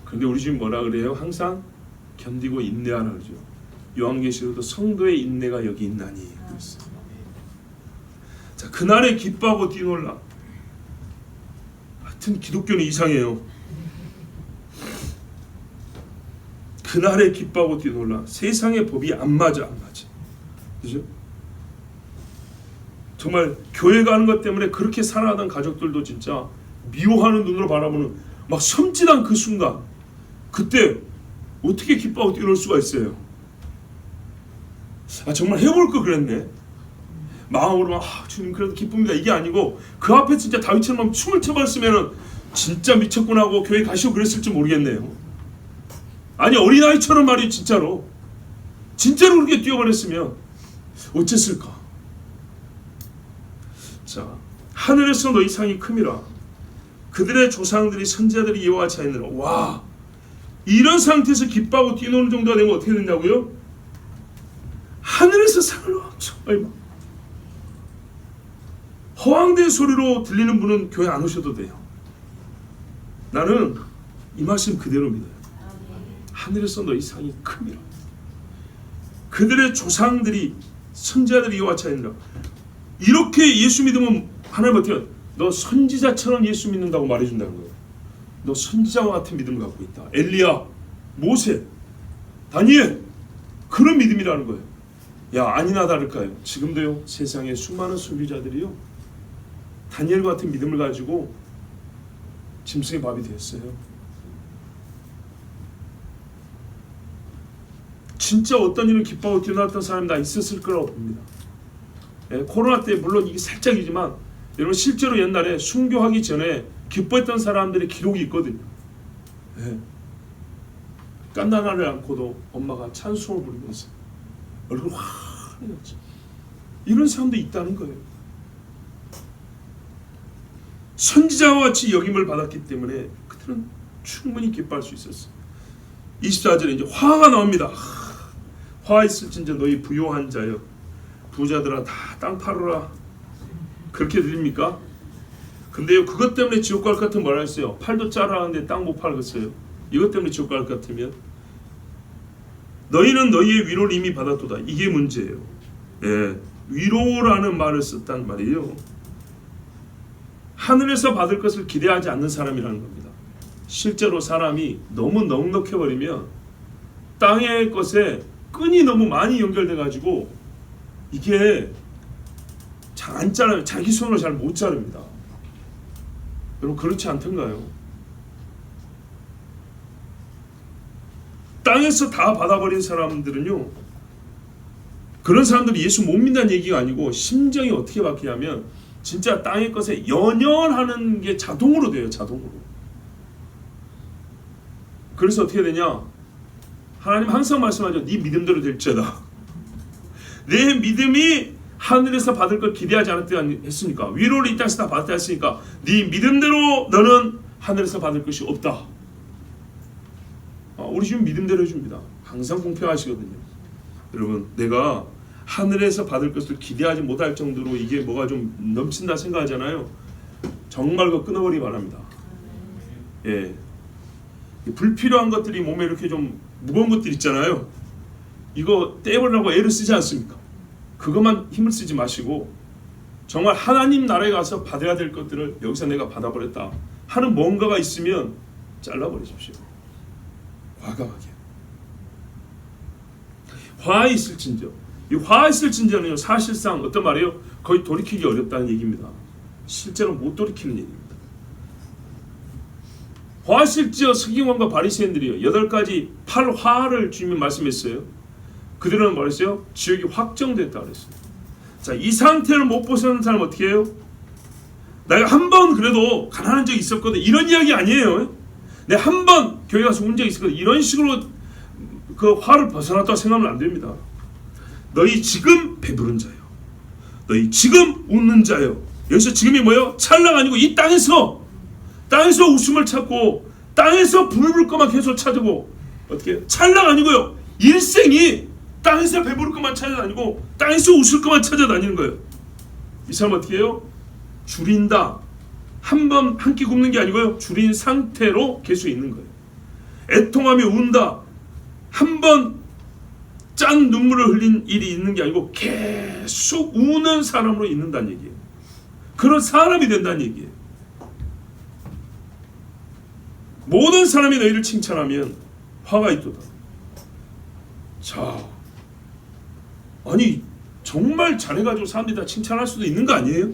그런데 우리 지금 뭐라 그래요? 항상 견디고 인내하라 그러죠. 요한계시록도 성도의 인내가 여기 있나니 그랬어요. 자, 그날에 기뻐하고 뛰놀라. 하여튼 기독교는 이상해요. 그날에 기뻐하고 뛰놀라. 세상의 법이 안 맞아. 그죠? 정말 교회 가는 것 때문에 그렇게 살아가던 가족들도 진짜 미워하는 눈으로 바라보는 막 섬찟한 그 순간, 그때 어떻게 기뻐하고 뛰놀 수가 있어요? 정말 해볼 거 그랬네. 마음으로 주님 그래도 기쁩니다 이게 아니고 그 앞에 진짜 다윗처럼 춤을 춰봤으면 진짜 미쳤구나 하고 교회 가시고 그랬을지 모르겠네요. 아니, 어린아이처럼 말이에요. 진짜로 그렇게 뛰어버렸으면 어쨌을까? 자, 하늘에서 너희 상이 큼이라. 그들의 조상들이 선지자들이 이와 같이 하느라. 와, 이런 상태에서 기뻐하고 뛰노는 정도가 되면 어떻게 된다고요? 하늘에서 상을 엄청 허황된 소리로 들리는 분은 교회 안 오셔도 돼요. 나는 이 말씀 그대로 믿어요. 하늘에서 너희 상이 큼이라. 그들의 조상들이 선지자들이 이와 같이 하느라. 이렇게 예수 믿으면 하나님 어떻게, 너 선지자처럼 예수 믿는다고 말해준다는 거예요. 너 선지자와 같은 믿음을 갖고 있다. 엘리야, 모세, 다니엘, 그런 믿음이라는 거예요. 야, 아니나 다를까요? 지금도요, 세상에 수많은 선지자들이요, 다니엘 같은 믿음을 가지고 짐승의 밥이 되었어요. 진짜 어떤 일을 기뻐하고 뛰어났던 사람이 다 있었을 거라고 봅니다. 코로나 때 물론 이게 살짝이지만 여러분 실제로 옛날에 순교하기 전에 기뻐했던 사람들의 기록이 있거든요. 깐나나를 안고도 엄마가 찬송을 부르면서 얼굴 환해졌죠. 이런 사람도 있다는 거예요. 선지자와 같이 여김을 받았기 때문에 그들은 충분히 기뻐할 수 있었어요. 24절에 이제 화가 나옵니다. 화 있을진저 너희 부요한 자여, 부자들아 다 땅 팔으라. 그렇게 들립니까? 근데요, 그것 때문에 지옥 갈 것 같으면 뭐라 했어요? 팔도 자라는데 땅 못 팔겠어요? 이것 때문에 지옥 갈 것 같으면 너희는 너희의 위로를 이미 받았도다. 이게 문제예요. 위로라는 말을 썼단 말이에요. 하늘에서 받을 것을 기대하지 않는 사람이라는 겁니다. 실제로 사람이 너무 넉넉해버리면 땅의 것에 끈이 너무 많이 연결돼 가지고 이게 잘 안 자라요. 자기 손으로 잘 못 자릅니다. 여러분, 그렇지 않던가요? 땅에서 다 받아버린 사람들은요, 그런 사람들이 예수 못 믿는다는 얘기가 아니고 심정이 어떻게 바뀌냐면 진짜 땅의 것에 연연하는 게 자동으로 돼요. 자동으로. 그래서 어떻게 되냐, 하나님 항상 말씀하죠. 네 믿음대로 될지어다. 내 믿음이 하늘에서 받을 걸 기대하지 않았다 했으니까, 위로를 이 땅에서 다 받았다 했으니까 네 믿음대로 너는 하늘에서 받을 것이 없다. 우리 지금 믿음대로 해줍니다. 항상 공평하시거든요. 여러분, 내가 하늘에서 받을 것을 기대하지 못할 정도로 이게 뭐가 좀 넘친다 생각하잖아요. 정말 그거 끊어버리기 바랍니다. 불필요한 것들이 몸에 이렇게 좀 무거운 것들 있잖아요. 이거 떼버리려고 애를 쓰지 않습니까? 그것만 힘을 쓰지 마시고 정말 하나님 나라에 가서 받아야 될 것들을 여기서 내가 받아버렸다 하는 뭔가가 있으면 잘라버리십시오. 과감하게. 화 있을진저. 이 화 있을진저는요, 사실상 어떤 말이에요? 거의 돌이키기 어렵다는 얘기입니다. 실제로 못 돌이키는 일입니다. 화실지어 서기관과 바리새인들이요 8가지 8화를 주님이 말씀했어요. 그들은 뭐랬어요? 지옥이 확정됐다 그랬어요. 자, 이 상태를 못 벗어나는 사람 어떻게 해요? 내가 한 번 그래도 가난한 적이 있었거든, 이런 이야기 아니에요. 내가 한 번 교회 가서 운 적이 있었거든, 이런 식으로 그 화를 벗어났다고 생각하면 안 됩니다. 너희 지금 배부른 자요, 너희 지금 웃는 자요. 여기서 지금이 뭐예요? 찰나가 아니고 이 땅에서 웃음을 찾고 땅에서 부를 것만 계속 찾고, 어떻게 찰나가 아니고요, 일생이 땅에서 배부를 것만 찾아다니고 땅에서 웃을 것만 찾아다니는 거예요. 이 사람 어떻게 해요? 줄인다. 한 번 한 끼 굶는 게 아니고요, 줄인 상태로 계속 있는 거예요. 애통하며 운다. 한 번 짠 눈물을 흘린 일이 있는 게 아니고 계속 우는 사람으로 있는다는 얘기예요. 그런 사람이 된다는 얘기예요. 모든 사람이 너희를 칭찬하면 화가 있도다. 자, 아니 정말 잘해가지고 사람들이 다 칭찬할 수도 있는 거 아니에요?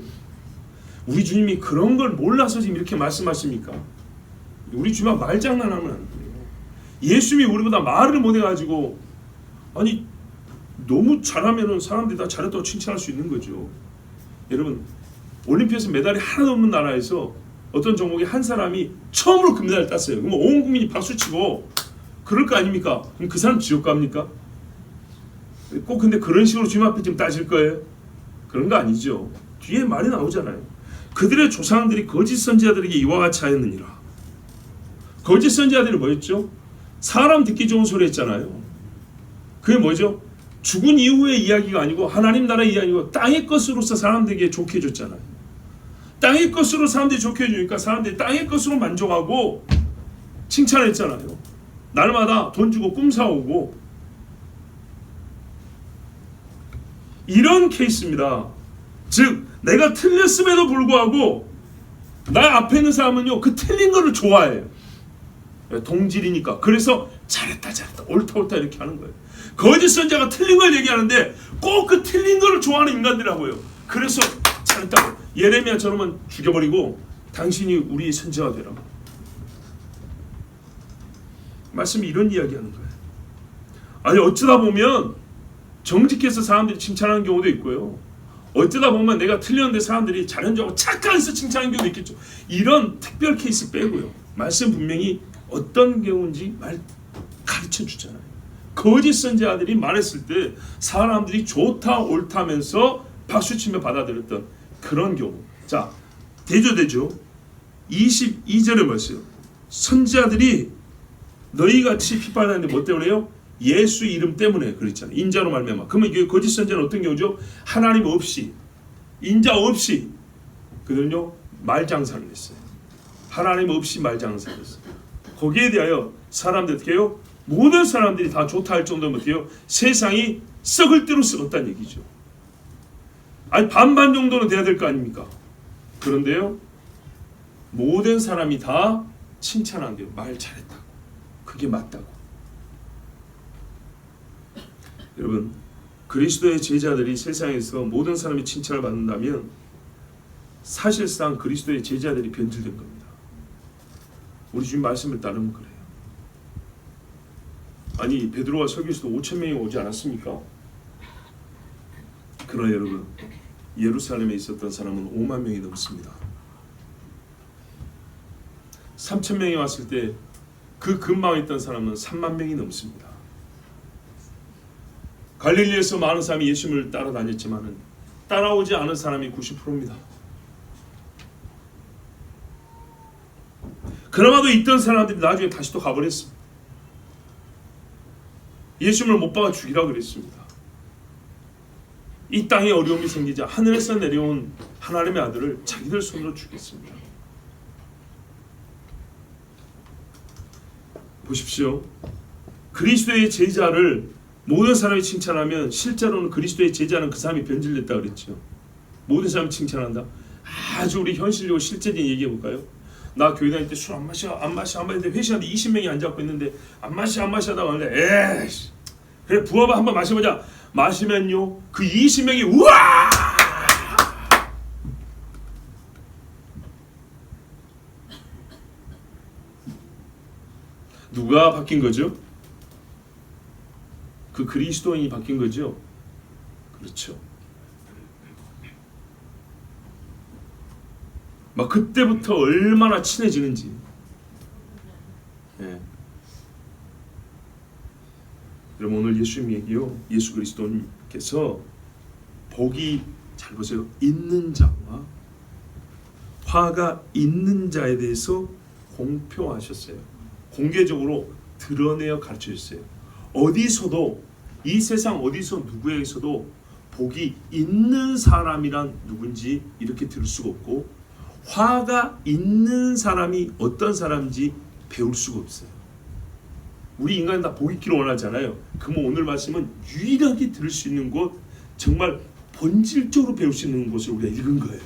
우리 주님이 그런 걸 몰라서 지금 이렇게 말씀하십니까? 우리 주님은 말장난하면 안 돼요. 예수님이 우리보다 말을 못해가지고, 아니 너무 잘하면은 사람들이 다 잘했다고 칭찬할 수 있는 거죠. 여러분, 올림픽에서 메달이 하나도 없는 나라에서 어떤 종목에 한 사람이 처음으로 금메달을 땄어요. 그럼 온 국민이 박수치고 그럴 거 아닙니까? 그럼 그 사람 지옥 갑니까? 꼭 근데 그런 식으로 주님 앞에 지금 따질 거예요? 그런 거 아니죠. 뒤에 말이 나오잖아요. 그들의 조상들이 거짓 선지자들에게 이와 같이 하였느니라. 거짓 선지자들이 뭐였죠? 사람 듣기 좋은 소리 했잖아요. 그게 뭐죠? 죽은 이후의 이야기가 아니고 하나님 나라의 이야기고 땅의 것으로서 사람들에게 좋게 해줬잖아요. 땅의 것으로 사람들이 좋게 해주니까 사람들이 땅의 것으로 만족하고 칭찬했잖아요. 날마다 돈 주고 꿈 사오고. 이런 케이스입니다. 즉 내가 틀렸음에도 불구하고 나 앞에 있는 사람은요, 그 틀린 거를 좋아해요. 동질이니까. 그래서 잘했다 옳다 이렇게 하는 거예요. 거짓 선지자가 틀린 걸 얘기하는데 꼭 그 틀린 거를 좋아하는 인간들이라고요. 그래서 잘했다고. 예레미야 저놈은 죽여버리고 당신이 우리 선지자가 되라. 말씀이 이런 이야기하는 거예요. 아니 어쩌다 보면 정직해서 사람들이 칭찬하는 경우도 있고요, 어쩌다 보면 내가 틀렸는데 사람들이 잘한 줄 알고 착각해서 칭찬하는 경우도 있겠죠. 이런 특별 케이스 빼고요, 말씀 분명히 어떤 경우인지 가르쳐 주잖아요. 거짓 선지자들이 말했을 때 사람들이 좋다 옳다면서 박수치며 받아들였던 그런 경우. 자, 대조 22절에 뭐였어요? 선지자들이 너희같이 핍박하는데 뭐 때문에요? 예수 이름 때문에 그랬잖아요. 인자로 말미암아. 그러면 이게 거짓 선지자는 어떤 경우죠? 하나님 없이, 인자 없이 그들은요 말장사를 했어요. 하나님 없이 말장사를 했어요. 거기에 대하여 사람들 어떻게 해요? 모든 사람들이 다 좋다 할 정도면 어떻게 해요? 세상이 썩을 대로 썩었다는 얘기죠. 아니 반반 정도는 돼야 될 거 아닙니까? 그런데요, 모든 사람이 다 칭찬한 게 말 잘했다고, 그게 맞다고. 여러분, 그리스도의 제자들이 세상에서 모든 사람이 칭찬을 받는다면 사실상 그리스도의 제자들이 변질된 겁니다. 우리 주님 말씀을 따르면 그래요. 아니 베드로와 설교에서도 5,000명이 오지 않았습니까? 그러나 여러분, 예루살렘에 있었던 사람은 5만 명이 넘습니다. 3,000명이 왔을 때 그 근방에 있던 사람은 3만 명이 넘습니다. 갈릴리에서 많은 사람이 예수님을 따라다녔지만 따라오지 않은 사람이 90%입니다. 그나마도 있던 사람들이 나중에 다시 또 가버렸습니다. 예수님을 못 박아 죽이라 그랬습니다. 이 땅에 어려움이 생기자 하늘에서 내려온 하나님의 아들을 자기들 손으로 죽였습니다. 보십시오. 그리스도의 제자를 모든 사람이 칭찬하면 실제로는 그리스도의 제자는 그 사람이 변질됐다 그랬죠. 모든 사람이 칭찬한다. 아주 우리 현실적으로 실제적인 얘기해 볼까요? 나 교회 다닐 때 술 안 마셔 했는데 회식하는데 20명이 앉아있고 있는데 안 마셔 하다가 하는데 에이씨 그래 부어봐 한번 마셔보자. 마시면요 그 20명이 우와 누가 바뀐 거죠? 그 그리스도인이 바뀐 거죠. 그렇죠. 막 그때부터 얼마나 친해지는지. 예. 여러분 오늘 예수님 얘기요. 예수 그리스도님께서 복이 잘 보세요. 있는 자와 화가 있는 자에 대해서 공표하셨어요. 공개적으로 드러내어 가르쳐 주셨어요. 어디서도 이 세상 어디서 누구에게서도 복이 있는 사람이란 누군지 이렇게 들을 수가 없고 화가 있는 사람이 어떤 사람인지 배울 수가 없어요. 우리 인간은 다 복 있기를 원하잖아요. 그러면 오늘 말씀은 유일하게 들을 수 있는 곳, 정말 본질적으로 배울 수 있는 곳을 우리가 읽은 거예요.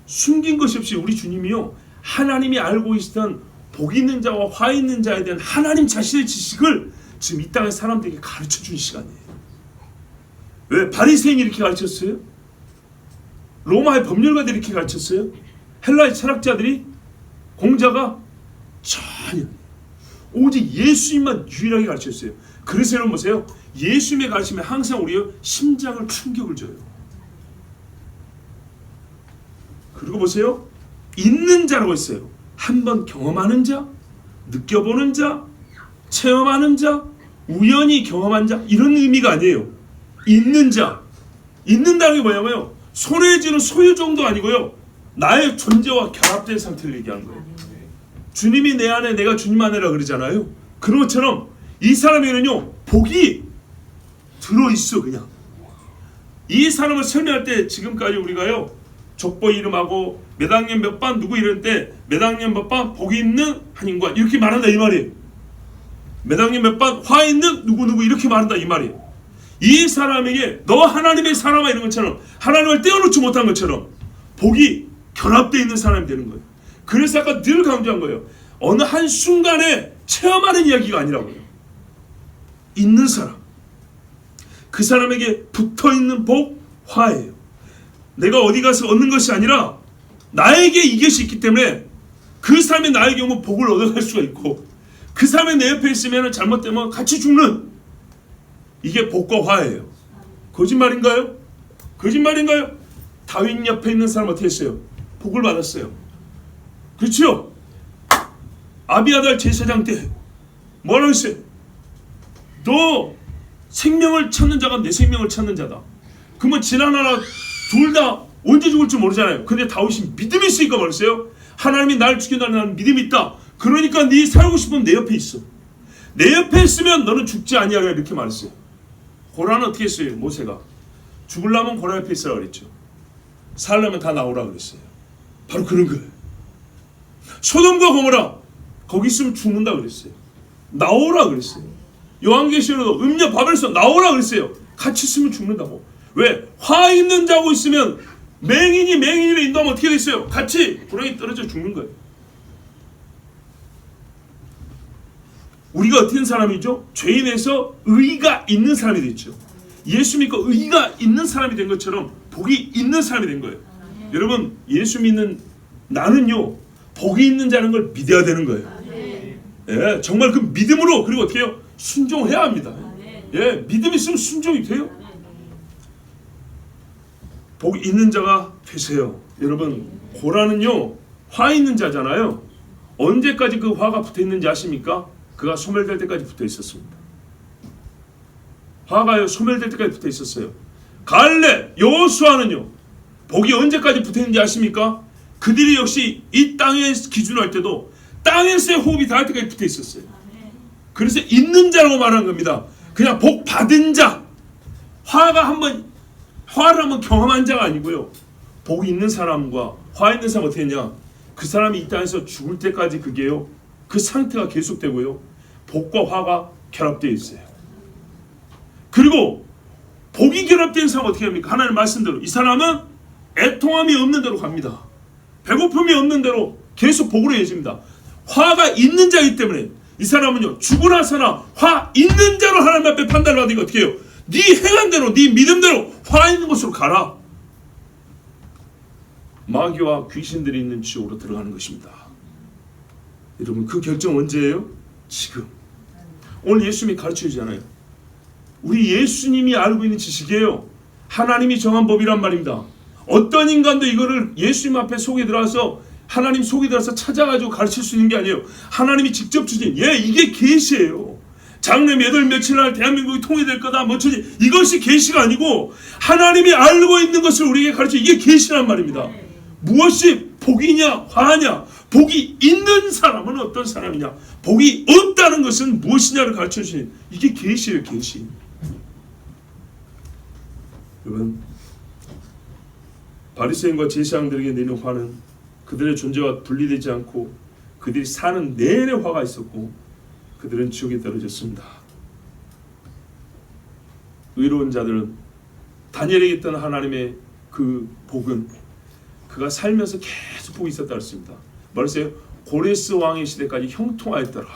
숨긴 것이 없이 우리 주님이요, 하나님이 알고 계시던 복 있는 자와 화 있는 자에 대한 하나님 자신의 지식을 지금 이 땅의 사람들에게 가르쳐 주는 시간이에요. 왜? 바리새인이 이렇게 가르쳤어요? 로마의 법률가들이 이렇게 가르쳤어요? 헬라의 철학자들이? 공자가? 전혀. 오직 예수님만 유일하게 가르쳤어요. 그래서 여러분 보세요. 예수님의 가르침에 항상 우리의 심장을 충격을 줘요. 그리고 보세요. 있는 자라고 했어요. 한번 경험하는 자, 느껴보는 자, 체험하는 자, 우연히 경험한 자, 이런 의미가 아니에요. 있는 자. 있는다는 게 뭐냐면요, 손에 쥐는 소유 정도 아니고요, 나의 존재와 결합된 상태를 얘기하는 거예요. 주님이 내 안에, 내가 주님 안에라 그러잖아요. 그런 것처럼 이 사람에는요 복이 들어있어. 그냥 이 사람을 설명할 때 지금까지 우리가요 족보 이름하고 몇 학년 몇 반 누구 이럴 때 몇 학년 몇 반 복이 있는 한인과 이렇게 말한다 이 말이에요. 몇 학년 몇 반 화 있는 누구누구 이렇게 말한다 이 말이에요. 이 사람에게 너 하나님의 사람아 이런 것처럼, 하나님을 떼어놓지 못한 것처럼 복이 결합되어 있는 사람이 되는 거예요. 그래서 아까 늘 강조한 거예요. 어느 한순간에 체험하는 이야기가 아니라고요. 있는 사람, 그 사람에게 붙어있는 복, 화예요. 내가 어디 가서 얻는 것이 아니라 나에게 이것이 있기 때문에 그 사람이 나에게 오면 복을 얻어갈 수가 있고, 그 사람이 내 옆에 있으면 잘못되면 같이 죽는, 이게 복과 화예요. 거짓말인가요? 거짓말인가요? 다윗 옆에 있는 사람 어떻게 했어요? 복을 받았어요. 그렇죠? 아비아달 제사장 때 뭐라고 했어요? 너 생명을 찾는 자가 내 생명을 찾는 자다. 그러면 지나나라 둘 다 언제 죽을지 모르잖아요. 근데 다윗이 믿음이 있으니까 말했어요. 하나님이 날 죽인다는 나는 믿음이 있다. 그러니까 네 살고 싶으면 내 옆에 있어. 내 옆에 있으면 너는 죽지 아니하리라 이렇게 말했어요. 고라는 어떻게 했어요? 모세가 죽으려면 고라 옆에 있으라 그랬죠. 살려면 다 나오라 그랬어요. 바로 그런 거예요. 소돔과 고모라 거기 있으면 죽는다 그랬어요. 나오라 그랬어요. 요한계시록도 음녀 바벨에서 나오라 그랬어요. 같이 있으면 죽는다고. 왜? 화 있는 자고 있으면 맹인이 맹인을 인도하면 어떻게 됐어요? 같이 불행이 떨어져 죽는 거예요. 우리가 어떤 사람이죠? 죄인에서 의가 있는 사람이 됐죠. 예수 믿고 의가 있는 사람이 된 것처럼 복이 있는 사람이 된 거예요. 여러분, 예수 믿는 나는요 복이 있는 자는 걸 믿어야 되는 거예요. 예, 정말 그 믿음으로, 그리고 어떻게 해요? 순종해야 합니다. 예, 믿음이 있으면 순종이 돼요. 복이 있는 자가 되세요. 여러분, 고라는요 화 있는 자잖아요. 언제까지 그 화가 붙어 있는지 아십니까? 그가 소멸될 때까지 붙어 있었습니다. 화가요 소멸될 때까지 붙어 있었어요. 갈렙, 여호수아는요 복이 언제까지 붙어 있는지 아십니까? 그들이 역시 이 땅에 기준할 때도 땅에서의 호흡이 닿을 때까지 붙어 있었어요. 그래서 있는 자라고 말하는 겁니다. 그냥 복 받은 자, 화를 한번 경험한 자가 아니고요. 복이 있는 사람과 화 있는 사람 어떻게 했냐? 그 사람이 이 땅에서 죽을 때까지 그게요, 그 상태가 계속되고요, 복과 화가 결합되어 있어요. 그리고 복이 결합된 사람 어떻게 합니까? 하나님 말씀대로 이 사람은 애통함이 없는 대로 갑니다. 배고픔이 없는 대로 계속 복으로 이어집니다. 화가 있는 자이기 때문에 이 사람은요 죽고 나서나 화 있는 자로 하나님 앞에 판단을 받으니까 어떻게 해요? 네 행한 대로, 네 믿음대로 화 있는 곳으로 가라. 마귀와 귀신들이 있는 지옥으로 들어가는 것입니다. 여러분 그 결정 언제예요? 지금. 오늘 예수님이 가르쳐주잖아요. 우리 예수님이 알고 있는 지식이에요. 하나님이 정한 법이란 말입니다. 어떤 인간도 이거를 예수님 앞에 속에 들어와서 하나님 속에 들어와서 찾아가지고 가르칠 수 있는 게 아니에요. 하나님이 직접 주신 이게 계시예요. 장래 몇 월 며칠 날 대한민국이 통일될 거다 이것이 계시가 아니고 하나님이 알고 있는 것을 우리에게 가르쳐 이게 계시란 말입니다. 무엇이 복이냐 화냐, 복이 있는 사람은 어떤 사람이냐, 복이 없다는 것은 무엇이냐를 가르쳐 주신 이게 계시예요. 계시. 여러분 바리새인과 제사장들에게 내린 화는 그들의 존재와 분리되지 않고 그들이 사는 내내 화가 있었고 그들은 지옥에 떨어졌습니다. 의로운 자들은 다니엘에게 있던 하나님의 그 복은 그가 살면서 계속 복이 있었다 했습니다. 말했어요. 고레스 왕의 시대까지 형통하였더라.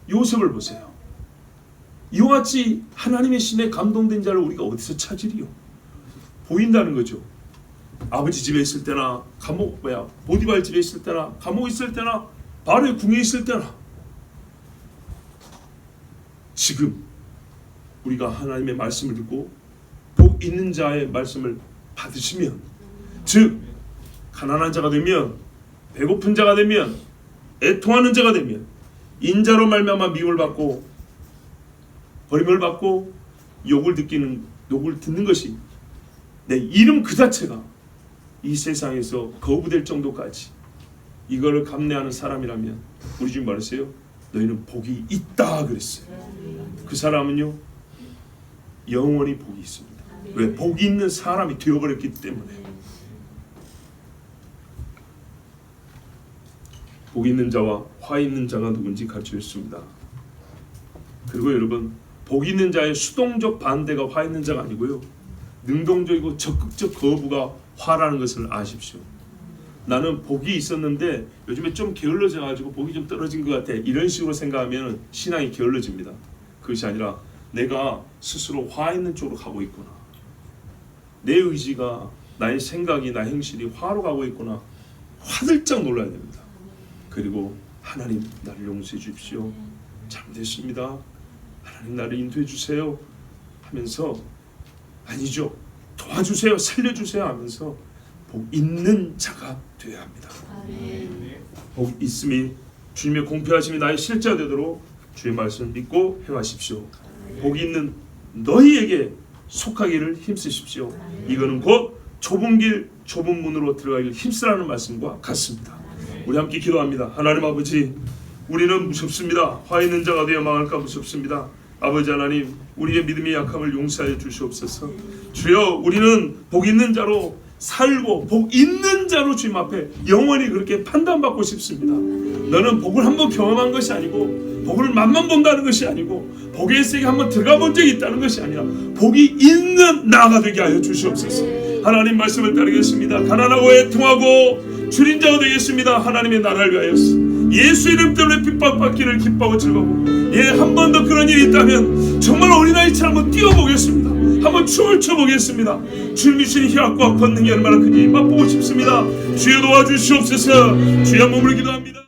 요셉을 보세요. 이와 같이 하나님의 신에 감동된 자를 우리가 어디서 찾으리요? 보인다는 거죠. 아버지 집에 있을 때나 보디발 집에 있을 때나 감옥에 있을 때나 바로의 궁에 있을 때나 지금 우리가 하나님의 말씀을 듣고 복 있는 자의 말씀을 받으시면, 즉 가난한 자가 되면, 배고픈 자가 되면, 애통하는 자가 되면, 인자로 말미암아 미움을 받고 버림을 받고 욕을 듣는 것이 내 이름 그 자체가 이 세상에서 거부될 정도까지 이거를 감내하는 사람이라면 우리 주님 말했어요. 너희는 복이 있다 그랬어요. 그 사람은요 영원히 복이 있습니다. 왜? 복이 있는 사람이 되어버렸기 때문에. 복 있는 자와 화 있는 자가 누군지 가르쳐줬습니다. 그리고 여러분 복 있는 자의 수동적 반대가 화 있는 자가 아니고요, 능동적이고 적극적 거부가 화라는 것을 아십시오. 나는 복이 있었는데 요즘에 좀 게을러져 가지고 복이 좀 떨어진 것 같아, 이런 식으로 생각하면 신앙이 게을러집니다. 그것이 아니라 내가 스스로 화 있는 쪽으로 가고 있구나, 내 의지가, 나의 생각이, 나의 행실이 화로 가고 있구나, 화들짝 놀라야 됩니다. 그리고 하나님 나를 용서해 주십시오, 잘못했습니다, 하나님 나를 인도해 주세요 하면서, 아니죠, 도와주세요, 살려주세요 하면서 복 있는 자가 되어야 합니다. 복 있음이 주님의 공평하심이 나의 실제가 되도록 주의 말씀을 믿고 행하십시오. 복 있는 너희에게 속하기를 힘쓰십시오. 이거는 곧 좁은 길 좁은 문으로 들어가기를 힘쓰라는 말씀과 같습니다. 우리 함께 기도합니다. 하나님 아버지, 우리는 무섭습니다. 화 있는 자가 되어 망할까 무섭습니다. 아버지 하나님, 우리의 믿음의 약함을 용서하여 주시옵소서. 주여, 우리는 복 있는 자로 살고 복 있는 자로 주님 앞에 영원히 그렇게 판단받고 싶습니다. 너는 복을 한번 경험한 것이 아니고, 복을 맛만 본다는 것이 아니고, 복의 세계 한번 들어가 본 적이 있다는 것이 아니라 복이 있는 나가 되게 하여 주시옵소서. 하나님 말씀을 따르겠습니다. 가난하고 애통하고 줄인 자가 되겠습니다. 하나님의 나라를 위하여서 예수 이름 때문에 핍박받기를 기뻐하고 즐거워. 한 번 더 그런 일이 있다면 정말 어린아이처럼 한번 뛰어보겠습니다. 한번 춤을 춰보겠습니다. 주님이 주신 희락과 권능이 얼마나 큰지 맛보고 싶습니다. 주여 도와주시옵소서. 주여 몸을 기도합니다.